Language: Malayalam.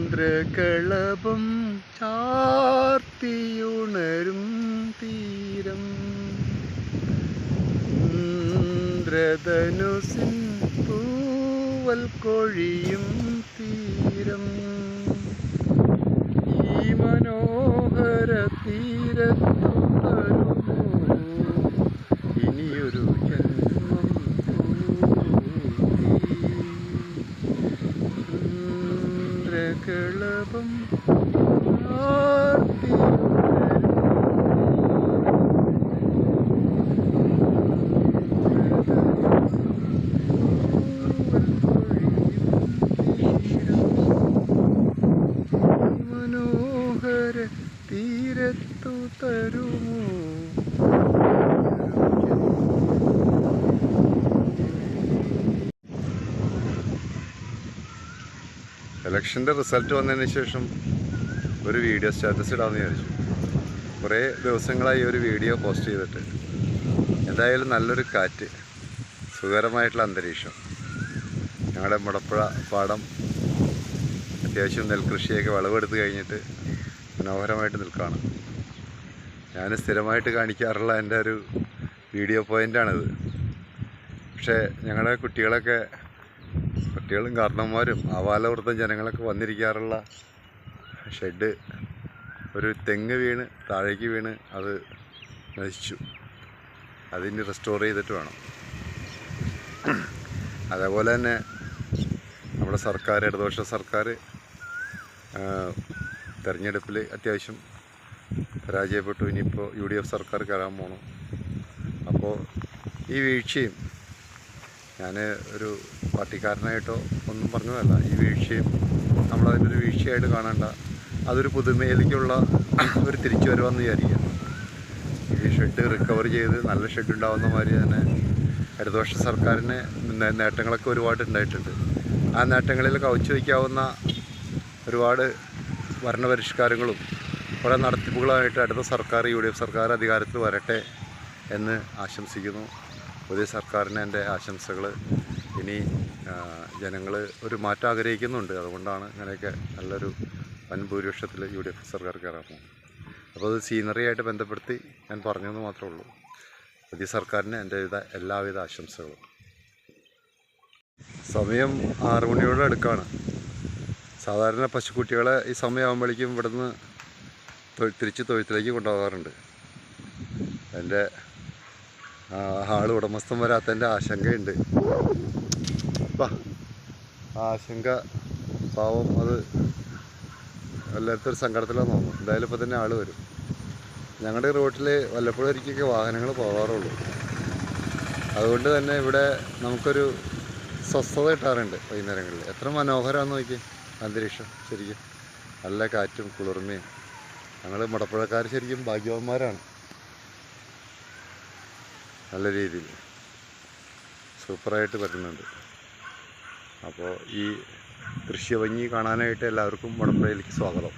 ചന്ദ്രകളഭം ചാർത്തിയുണരും തീരം ഇന്ദ്രധനുസിൻ പൂവൽ കൊഴിയും തീരം ഈ മനോഹര തീരത്തു തരുമോ ഇനിയൊരു ജന്മം ചന്ദ്രകളഭം മനോഹര തീരത്തു തരുമോ. ഇലക്ഷൻ്റെ റിസൾട്ട് വന്നതിന് ശേഷം ഒരു വീഡിയോ സ്റ്റാറ്റസ് ഇടാമെന്ന് വിചാരിച്ചു. കുറേ ദിവസങ്ങളായി ഒരു വീഡിയോ പോസ്റ്റ് ചെയ്തിട്ട്. എന്തായാലും നല്ലൊരു കാറ്റ്, സുഖകരമായിട്ടുള്ള അന്തരീക്ഷം. ഞങ്ങളുടെ മുടപ്പുഴ പാടം അത്യാവശ്യം നെൽകൃഷിയൊക്കെ വിളവെടുത്ത് കഴിഞ്ഞിട്ട് മനോഹരമായിട്ട് നിൽക്കുകയാണ്. ഞാൻ സ്ഥിരമായിട്ട് കാണിക്കാറുള്ള എൻ്റെ ഒരു വീഡിയോ പോയിൻ്റാണിത്. പക്ഷേ ഞങ്ങളുടെ കുട്ടികളും കാരണന്മാരും ആവാലവൃത്തം ജനങ്ങളൊക്കെ വന്നിരിക്കാറുള്ള ഷെഡ് ഒരു തെങ്ങ് വീണ് താഴേക്ക് വീണ് അത് നശിച്ചു. അതിന് റെസ്റ്റോർ ചെയ്തിട്ട് വേണം. അതേപോലെ തന്നെ നമ്മുടെ സർക്കാർ, ഇടതുപക്ഷ സർക്കാർ തെരഞ്ഞെടുപ്പിൽ അത്യാവശ്യം പരാജയപ്പെട്ടു. ഇനിയിപ്പോൾ UDF സർക്കാർ കയറാൻ പോകണം. അപ്പോൾ ഈ വീഴ്ചയും, ഞാൻ ഒരു പാർട്ടിക്കാരനായിട്ടോ ഒന്നും പറഞ്ഞതല്ല, ഈ വീഴ്ചയും നമ്മളതിനൊരു വീഴ്ചയായിട്ട് കാണേണ്ട, അതൊരു പുതുമയിലേക്കുള്ള ഒരു തിരിച്ചു വരുവാന്ന് വിചാരിക്കുക. ഈ ഷെഡ് റിക്കവർ ചെയ്ത് നല്ല ഷെഡ് ഉണ്ടാകുന്ന മാതിരി തന്നെ ഇടതുപക്ഷ സർക്കാരിന് നേട്ടങ്ങളൊക്കെ ഒരുപാട് ഉണ്ടായിട്ടുണ്ട്. ആ നേട്ടങ്ങളിൽ കവച്ചു വയ്ക്കാവുന്ന ഒരുപാട് ഭരണപരിഷ്കാരങ്ങളും കുറേ നടത്തിപ്പുകളുമായിട്ട് അടുത്ത സർക്കാർ, UDF സർക്കാർ അധികാരത്തിൽ വരട്ടെ എന്ന് ആശംസിക്കുന്നു. പുതിയ സർക്കാരിന് എൻ്റെ ആശംസകൾ. ഇനി ജനങ്ങൾ ഒരു മാറ്റം ആഗ്രഹിക്കുന്നുണ്ട്. അതുകൊണ്ടാണ് ഇങ്ങനെയൊക്കെ നല്ലൊരു വൻ ഭൂരിപക്ഷത്തിൽ UDF സർക്കാർ കയറാൻ പോകും. അപ്പോൾ അത് സീനറിയായിട്ട് ബന്ധപ്പെടുത്തി ഞാൻ പറഞ്ഞതെന്ന് മാത്രമേ ഉള്ളൂ. പുതിയ സർക്കാരിന് എൻ്റെ എല്ലാവിധ ആശംസകളും. സമയം 6 മണിയോട് അടുക്കാണ്. സാധാരണ പശുക്കുട്ടികളെ ഈ സമയമാകുമ്പോഴേക്കും ഇവിടുന്ന് തിരിച്ച് തൊഴുത്തിലേക്ക് കൊണ്ടുപോകാറുണ്ട്. എൻ്റെ ആൾ ഉടമസ്ഥൻ വരാത്തതിൻ്റെ ആശങ്കയുണ്ട്. ആശങ്ക പാവം, അത് വല്ലാത്തൊരു സങ്കടത്തിലാന്ന് തോന്നുന്നു. എന്തായാലും ഇപ്പോൾ തന്നെ ആൾ വരും. ഞങ്ങളുടെ റോട്ടിൽ വല്ലപ്പോഴും ഒരിക്കലൊക്കെ വാഹനങ്ങൾ പോകാറുള്ളൂ. അതുകൊണ്ട് തന്നെ ഇവിടെ നമുക്കൊരു സ്വസ്ഥത കിട്ടാറുണ്ട് വൈകുന്നേരങ്ങളിൽ. എത്ര മനോഹരമാണെന്ന് നോക്കി അന്തരീക്ഷം. ശരിക്കും നല്ല കാറ്റും കുളിർമയും. ഞങ്ങൾ മുടപ്പുഴക്കാർ ശരിക്കും ഭാഗ്യവാന്മാരാണ്. നല്ല രീതിയിൽ സൂപ്പറായിട്ട് പറ്റുന്നുണ്ട്. അപ്പോൾ ഈ ദൃശ്യഭംഗി കാണാനായിട്ട് എല്ലാവർക്കും മുടപ്പുഴയിലേക്ക് സ്വാഗതം.